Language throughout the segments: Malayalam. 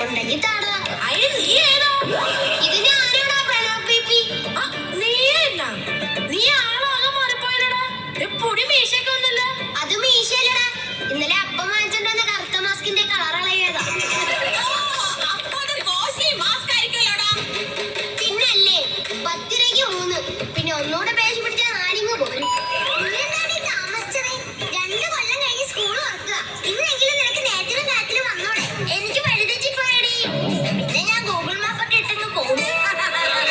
ഉണ്ടെങ്കിൽ താടാ. അയ്യ നീ ഏതാ? ഇത് ഞാനാടാ പ്രണവ് ബേബി. നീ എന്നാ നീ ആളാകെ മാറിപ്പോയടാ. പൊടി മീശയൊക്കെ ഒന്നല്ല. അത് മീശയിലടാ. ഇന്നലെ അപ്പം വാങ്ങിച്ചിട്ടുണ്ടെന്ന കറുത്ത മാസ്കിന്റെ കളർ അളയതാ. പിന്നല്ലേ 10 രൂപയ്ക്ക് 3. പിന്നെ ഒന്നുകൂടെ പേശി പിടിച്ചാൽ 4 പോരും. താമസിച്ചത് 2 കൊല്ലം കഴിഞ്ഞ് സ്കൂൾ തുറക്കുക. ഇന്നെങ്കിലും നിനക്ക് നേരത്തിലും കാലത്തിലും വന്നോടെ. എനിക്ക് വഴിതെറ്റി പോയടി. പിന്നെ ഞാൻ ഗൂഗിൾ മാപ്പ് ഒക്കെ ഇട്ടങ്ങ് പോകും.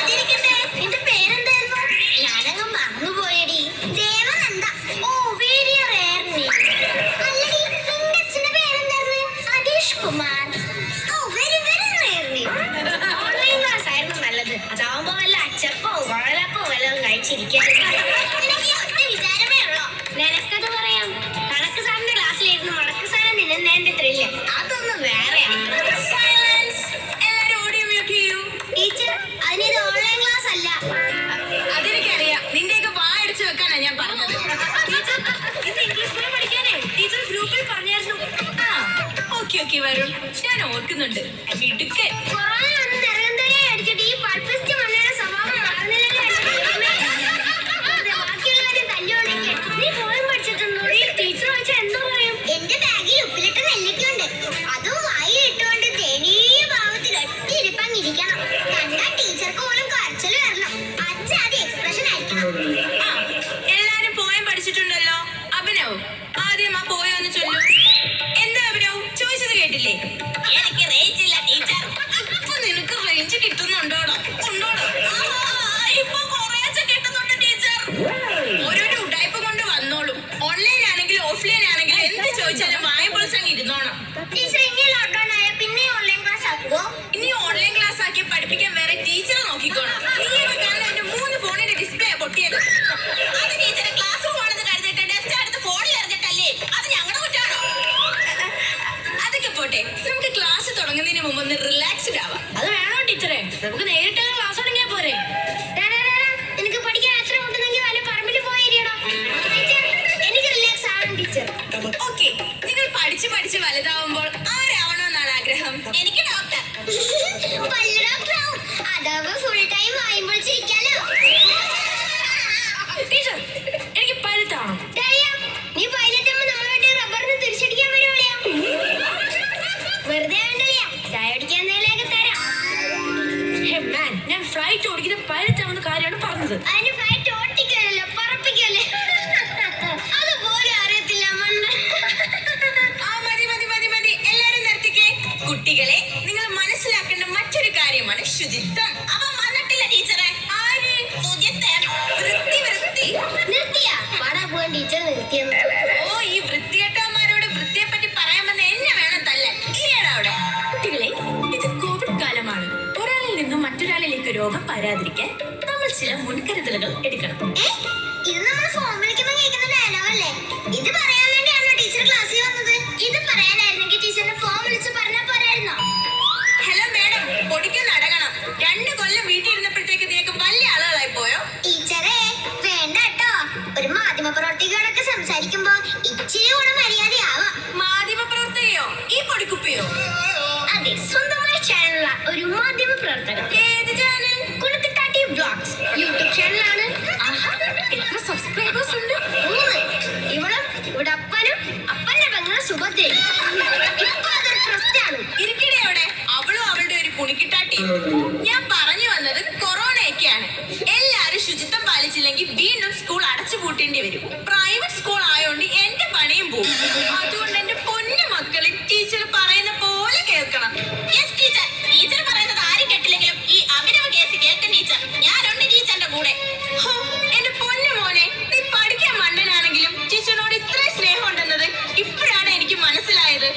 അതിരിക്കട്ടെ, നിന്റെ പേരെന്തായിരുന്നു? ഞാനങ്ങ് മറന്നുപോയടി. Devananda. Oh very rare name. അല്ലടി, നിന്റെ അച്ഛന്റെ പേരെന്തായിരുന്നു? Aneesh Kumar. Oh very very rare name. Online class ആയിരുന്നു നല്ലത്. അതാവുമ്പോ വല്ല അച്ചപ്പോ കുഴലപ്പോ വല്ലതും കഴിച്ചിരിക്കാൻ. നിനക്ക് ഈ ഒറ്റ വിചാരമേ ഉള്ളോ? നിനക്കത് പറയാം. കണക്ക് സാറിന്റെ ക്ലാസ്സിലായിരുന്നു മടക്ക് സാധനം നിന്നതിന്റെ ത്രില്ല്. അതൊന്നും വേറെയാണ്. ടീച്ചർ, അതിനിത് ഓൺലൈൻ ക്ലാസ് അല്ല. അതെനിക്കറിയാം. നിന്റെയൊക്കെ വായടിച്ചു വെക്കാനാ ഞാൻ പറഞ്ഞത്. ഇത് ഇംഗ്ലീഷ് മീഡിയം പഠിക്കാനേ ടീച്ചർ ഗ്രൂപ്പിൽ പറഞ്ഞായിരുന്നു. ഓക്കെ വരും, ഞാൻ ഓർക്കുന്നുണ്ട്. മിടുക്കൻ. അടിച്ചിട്ട് ഈ പൾപ്പിസ്റ്റ് മണ്ണിയുടെ സ്വഭാവം മാറുന്നില്ലല്ലോ. ബാക്കിയുള്ളവരെ തല്ലുകൊണ്ടെങ്കിൽ നീ പോയി പഠിച്ചിട്ടുണ്ടോ? ടീച്ചർ ചോദിച്ചാൽ എന്തോ പറയും? എന്റെ ബാഗിൽ ഉപ്പിലിട്ട നെല്ലിക്കുണ്ട്. അതും വായി ഇട്ടുകൊണ്ട് തേനീയ ഭാവത്തിൽ ഒറ്റയിരിപ്പങ്ങിരിക്കണം. കണ്ടാ ടീച്ചർക്ക് പോലും കരച്ചിൽ വരണം. അച്ഛാതി എക്സ്പ്രഷൻ ആയിരിക്കണം. എല്ലാരും പോയം പഠിച്ചിട്ടുണ്ടല്ലോ. അഭിനവ്, ആദ്യം ആ പോയോന്ന് ചൊല്ലു. എന്താ അഭിനവ് ചോദിച്ചത് കേട്ടില്ലേ? എനിക്ക് റേഞ്ച് ഇല്ല ടീച്ചർ. ഇപ്പൊ നിനക്ക് റേഞ്ച് കിട്ടുന്നുണ്ടോടോ? ഇപ്പൊ കുറേശ്ശെ കിട്ടുന്നുണ്ട് ടീച്ചർ. ഓരോരോ ഉടായ്പ കൊണ്ട് വന്നോളും. ഓൺലൈൻ ആണെങ്കിലും ഓഫ്ലൈൻ ആണെങ്കിലും എന്ത് ചോദിച്ചാലും വായ പൊളിച്ചങ്ങ് ഇരുന്നോണം. ടീച്ചർ ഇനി ലോക്ക്ഡൌൺ ആയ പിന്നെ ഓൺലൈൻ ക്ലാസ് ആക്കുമോ? ഇനി ഓൺലൈൻ ക്ലാസ് ആക്കി പഠിപ്പിക്കാൻ വേറെ ടീച്ചറെ നോക്കിക്കോണം. നീയൊക്കെ കാരണം എന്റെ 3 ഫോണിന്റെ ഡിസ്പ്ലേ പൊട്ടിയത്. അത് ടീച്ചറെ ക്ലാസ് റൂം ആണെന്ന് കരുതിട്ട് ഡെസ്ക് എടുത്ത് ഫോണിൽ എറിഞ്ഞിട്ടല്ലേ? അത് ഞങ്ങളുടെ കുറ്റാണോ? അതൊക്കെ പോട്ടെ, നമുക്ക് ക്ലാസ് തുടങ്ങുന്നതിന് മുമ്പ് ഒന്ന് റിലാക്സ്ഡ് ആവാം. അത് വേണോ ടീച്ചറെ? നമുക്ക് നേരിട്ട് ക്ലാസ് തുടങ്ങിയാ പോരെ? എനിക്ക് പഠിക്കാൻ എത്ര ഉണ്ടെന്നെങ്കിൽ വല്ല പറമ്പിൽ പോയിരിക്കണോ? എനിക്ക് റിലാക്സ് ആവണം ടീച്ചർ. ഓക്കെ, നിങ്ങൾ പഠിച്ച് പഠിച്ച് വലുതാവുമ്പോൾ ആരാവണമെന്നാണ് ആഗ്രഹം? എനിക്ക് ഡോക്ടർ. പല്ല് ഡോക്ടറാവും. അതാവുമ്പോ ഫുൾ ടൈം വായുമ്പോൾ ചിരിക്കാലോ. ടീച്ചർ, എനിക്ക് പഴുത്താവണം. നീ പൈലറ്റാകുമ്പോ നമ്മൾ വേണ്ടി റബ്ബറിന് തിരിച്ചടിക്കാൻ വരുവാളിയാ. വെറുതെ വേണ്ടല്ലേ, ചായ അടിക്കാൻ എന്തെങ്കിലുമൊക്കെ തരാം. ഞാൻ ഫ്ലൈറ്റ് ഓടിക്കുന്ന പഴുത്താവുന്ന കാര്യമാണ് പറഞ്ഞത്. അതിന് ഫ്ലൈറ്റ് ഓട്ടിക്കല്ലോ, പറപ്പിക്കല്ലേ? അതുപോലെ അറിയത്തില്ല മണ്ണ്. മതി, എല്ലാരും നിർത്തിക്കേ. കുട്ടികളെ, നിങ്ങൾ മനസ്സിലാക്കേണ്ട മറ്റൊരു കാര്യമാണ് ശുചിത്വം. അവൻ വന്നിട്ടില്ല ടീച്ചറെ. ആര്? ശുചിത്വം. വൃത്തി. നിർത്തിയാ പാടാ പോകാൻ ടീച്ചർ നിർത്തിയെന്ന്. ഓ, ഈ വൃത്തികെട്ടവന്മാരോട് വൃത്തിയെ പറ്റി പറയാമെന്ന് എന്നെ വേണം തല്ലാൻ. ഇല്ലടാ അവിടെ. കുട്ടികളെ, ഇത് കോവിഡ് കാലമാണ്. ഒരാളിൽ നിന്നും മറ്റൊരാളിലേക്ക് രോഗം പരാതിരിക്കാൻ നമ്മൾ ചില മുൻകരുതലുകൾ എടുക്കണം. ഇത് നമ്മൾ ഫോൺ വിളിക്കുമ്പോ കേൾക്കുന്ന ഡയലോഗല്ലേ? ഇത് പറയാൻ വേണ്ടിയാണോ ടീച്ചർ ക്ലാസ്സിൽ വന്നത്? ഇത് പറയാനായിരുന്നെങ്കിൽ ടീച്ചറിന്റെ ഫോൺ വിളിച്ച് പറഞ്ഞാൽ പോരായിരുന്നോ? Hello madam, പൊടിക്കുന്ന അടങ്ങണം. 2 കൊല്ലം വീട്ടിൽ ഇരുന്നപ്പോഴത്തേക്ക് നീക്ക് വലിയ ആളുകളായി പോയോ? ടീച്ചറെ വേണ്ട കേട്ടോ. ഒരു മാധ്യമ പ്രവർത്തകയോടൊക്കെ സംസാരിക്കുമ്പോ ഇച്ചിരി കൂടെ മര്യാദയാവാം. മാധ്യമ പ്രവർത്തകയോ? ഈ പൊടിക്കുപ്പിയോ? അതെ, സ്വന്തമായി ചാനലുള്ള ഒരു മാധ്യമ പ്രവർത്തകൻ. ഏത് ചാനൽ? കുണുക്കിട്ടാട്ടി വ്ലോഗ്സ് യൂട്യൂബ് ചാനലാണ്. എത്ര സബ്സ്ക്രൈബേഴ്സ് ഉണ്ട്? 3. ഇവിടെ അപ്പനും അപ്പന്റെ പെങ്ങളും സുഭദ്രയും. ഇപ്പൊ അതൊരു ട്രസ്റ്റാണ്. ഇരിക്കണേ അവിടെ. അവളും അവളുടെ ഒരു കുണിക്കിട്ടാട്ടി. ഞാൻ പറഞ്ഞു വന്നത് കൊറോണയൊക്കെയാണ്. എല്ലാരും ശുചിത്വം പാലിച്ചില്ലെങ്കിൽ വീണ്ടും സ്കൂൾ അടച്ചു പൂട്ടേണ്ടി വരും. പ്രൈവറ്റ് സ്കൂൾ ആയോണ്ട് എന്റെ പണിയും പോകും. അതുകൊണ്ട് എന്റെ പൊന്നു മക്കളെ ടീച്ചർ പറയുന്ന പോലെ കേൾക്കണം. ടീച്ചർ പറയുന്നത് ആരും കേട്ടില്ലെങ്കിലും ഈ അഭിനവ കേസ് കേൾക്കും ടീച്ചർ. ഞാനുണ്ട് ടീച്ചറിന്റെ കൂടെ. എന്റെ പൊന്നു മോനെ, നീ പഠിക്കാൻ മണ്ടനാണെങ്കിലും ടീച്ചറിനോട് ഇത്രയും സ്നേഹം ഉണ്ടെന്നത് ഇപ്പോഴാണ് എനിക്ക് മനസ്സിലായത്.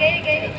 കേറി